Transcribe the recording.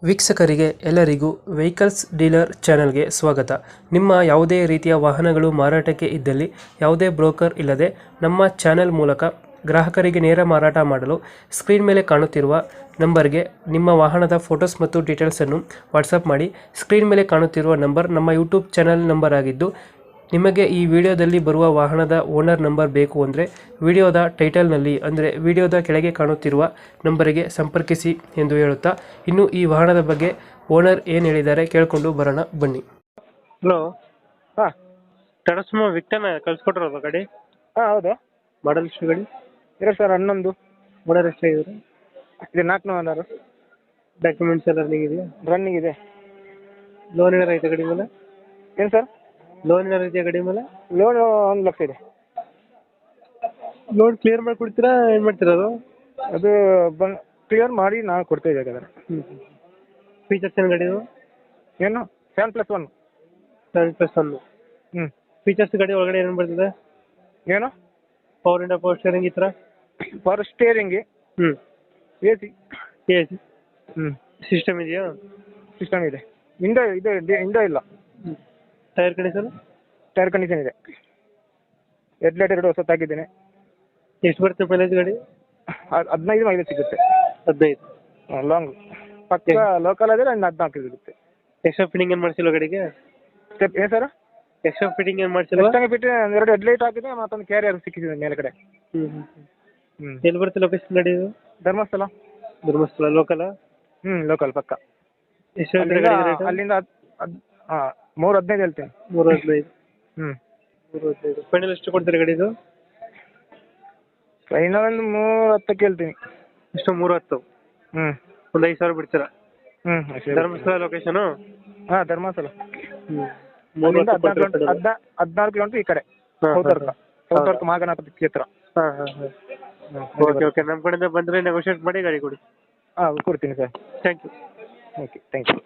ವೀಕ್ಷಕರಿಗೆ ಎಲ್ಲರಿಗೂ vehicles dealer ಚಾನೆಲ್ಗೆ ಸ್ವಾಗತ. ನಿಮ್ಮ ಯಾವುದೇ ರೀತಿಯ ವಾಹನಗಳು ಮಾರಾಟಕ್ಕೆ ಇದ್ದಲ್ಲಿ ಯಾವುದೇ ಬ್ರೋಕರ್ ಇಲ್ಲದೆ ನಮ್ಮ ಚಾನೆಲ್ ಮೂಲಕ ಗ್ರಾಹಕರಿಗೆ ನೇರ ಮಾರಾಟ ಮಾಡಲು ಸ್ಕ್ರೀನ್ ಮೇಲೆ ಕಾಣುತ್ತಿರುವ ನಂಬರ್ಗೆ ನಿಮ್ಮ ವಾಹನದ ಫೋಟೋಸ್ ಮತ್ತು ಡೀಟೇಲ್ಸನ್ನು ವಾಟ್ಸಪ್ ಮಾಡಿ. ಸ್ಕ್ರೀನ್ ಮೇಲೆ ಕಾಣುತ್ತಿರುವ ನಂಬರ್ ನಮ್ಮ ಯೂಟ್ಯೂಬ್ ಚಾನೆಲ್ ನಂಬರ್ ಆಗಿದ್ದು, ನಿಮಗೆ ಈ ವಿಡಿಯೋದಲ್ಲಿ ಬರುವ ವಾಹನದ ಓನರ್ ನಂಬರ್ ಬೇಕು ಅಂದರೆ ವಿಡಿಯೋದ ಟೈಟಲ್ನಲ್ಲಿ ಅಂದರೆ ವಿಡಿಯೋದ ಕೆಳಗೆ ಕಾಣುತ್ತಿರುವ ನಂಬರಿಗೆ ಸಂಪರ್ಕಿಸಿ ಎಂದು ಹೇಳುತ್ತಾ, ಇನ್ನು ಈ ವಾಹನದ ಬಗ್ಗೆ ಓನರ್ ಏನು ಹೇಳಿದ್ದಾರೆ ಕೇಳಿಕೊಂಡು ಬರೋಣ ಬನ್ನಿ. ಹಲೋ, ಹಾಂ ಟಾಟಾ ಸುಮೋ ವಿಕ್ಟರ್ನ ಕಳ್ಸಿಕೊಟ್ರಲ್ವ ಗಾಡಿ? ಹಾಂ ಹೌದು. ಮಾಡಲ್ ಎಷ್ಟು ಗಾಡಿ? ಇರೋ ಸರ್ 11 ಓನರ್ ಎಷ್ಟಾಗಿದ್ದಾರೆ? ಇದು 4 ಡಾಕ್ಯುಮೆಂಟ್ಸ್ ಎಲ್ಲ ರನ್ನಿಂಗ್ ಇದೆಯಾ? ರನ್ನಿಂಗ್ ಇದೆ. ಲೋನ್ ಏನಾರು ಐತೆ ಗಾಡಿ ಮೇಲೆ? ಏನು ಸರ್? ಲೋನ್ ಏನಾರು ಇದೆಯಾ ಗಾಡಿ ಮೇಲೆ? ಲೋನ್ 1 ಲಕ್ಷ ಇದೆ. ಲೋನ್ ಕ್ಲಿಯರ್ ಮಾಡಿ ಕೊಡ್ತೀರಾ, ಏನು ಮಾಡ್ತೀರಾ ಅದು? ಅದು ಕ್ಲಿಯರ್ ಮಾಡಿ ನಾವು ಕೊಡ್ತೇವೆ ಬೇಕಾದ್ರೆ. ಫೀಚರ್ಸ್ ಏನು ಗಾಡಿ? ಏನು 7+1. 7+1. ಹ್ಞೂ. ಫೀಚರ್ಸ್ ಗಾಡಿ ಒಳಗಡೆ ಏನು ಬರ್ತದೆ? ಏನು ಪವರ್ ಇಂಡ ಪವರ್ ಸ್ಟೇರಿಂಗ್ ಈ ಥರ? ಪವರ್ ಸ್ಟೇರಿಂಗ್, ಹ್ಞೂ. ಎ ಸಿ, ಹ್ಞೂ, ಸಿಸ್ಟಮ್ ಇದೆಯಾ? ಸಿಸ್ಟಮ್ ಇದೆ. ಇಂಡೋ ಇಲ್ಲ. Tyre condition? ಟೈರ್ ಕಂಡೀಷನ್ ಇದೆ. ಹೆಡ್ಲೈಟ್ 2 ಹೊಸತ್ತು ಹಾಕಿದ್ದೇನೆ. ಎಷ್ಟು ಬರುತ್ತೆ ಮೈಲೇಜ್ ಗಾಡಿ? 15 ಮೈಲೇಜ್ ಸಿಗುತ್ತೆ. 15? ಲಾಂಗ್ ಪಕ್ಕ ಲೋಕಲ್ ಆದರೆ 14 ಸಿಗುತ್ತೆ. ಎಕ್ಸ್ಟ್ರಾ ಫಿಟ್ಟಿಂಗ್ ಏನು ಮಾಡಿಸಿಲ್ವ ಗಾಡಿಗೆ? ಸ್ಟೆಪ್ ಏನು ಸರ್? ಎಕ್ಸ್ಟ್ರಾ ಫಿಟ್ಟಿಂಗ್ ಏನು ಮಾಡಿಸಿಲ್ವ? ಎಷ್ಟಾಗಿ ಬಿಟ್ಟು 2 ಹೆಡ್ಲೈಟ್ ಹಾಕಿದೆ, ಮತ್ತೊಂದು ಕ್ಯಾರಿಯರ್ ಸಿಕ್ಕಿದೆ ಮೇಲ್ಗಡೆ. ಹ್ಞೂ. ಎಲ್ಲಿ ಬರುತ್ತೆ ಲೊಕೇಶನ್ ಗಾಡಿ ಇದು? ಧರ್ಮಸ್ಥಳ. ಧರ್ಮಸ್ಥಳ ಲೋಕಲ್? ಲೋಕಲ್ ಪಕ್ಕ. ಎಷ್ಟು ಹೇಳ್ತೀರಾ ಗಾಡಿ ರೇಟ್? ಅಲ್ಲಿಂದ 315 ಹೇಳ್ತೀನಿ. 315? ಹ್ಞೂ. 315 ಫೈನಲ್ ಎಷ್ಟು ಕೊಡ್ತೀರಾ ಗಾಡಿದು? ಫೈನಲ್ ಒಂದು 310 ಹೇಳ್ತೀನಿ. ಎಷ್ಟು? 310? ಹ್ಞೂ. ಒಂದು 5,000 ಬಿಡ್ತೀರಾ? ಹ್ಞೂ. ಧರ್ಮಸ್ಥಳ ಲೊಕೇಶನು? ಹಾಂ, ಧರ್ಮಸ್ಥಳ. 14 ಕಿಲೋಮೀಟರ್ ಈ ಕಡೆ. ಸೌತರ್ಕ ಮಹಾಗಣಪತಿ ಕ್ಷೇತ್ರ. ಓಕೆ. ನಮ್ಮ ಕಡೆಯಿಂದ ಬಂದರೆ ನೆಗೋಷಿಯೇಟ್ ಮಾಡಿ ಗಾಡಿ ಕೊಡಿ. ಹಾಂ, ಕೊಡ್ತೀನಿ sir. Thank you. Okay, thank you.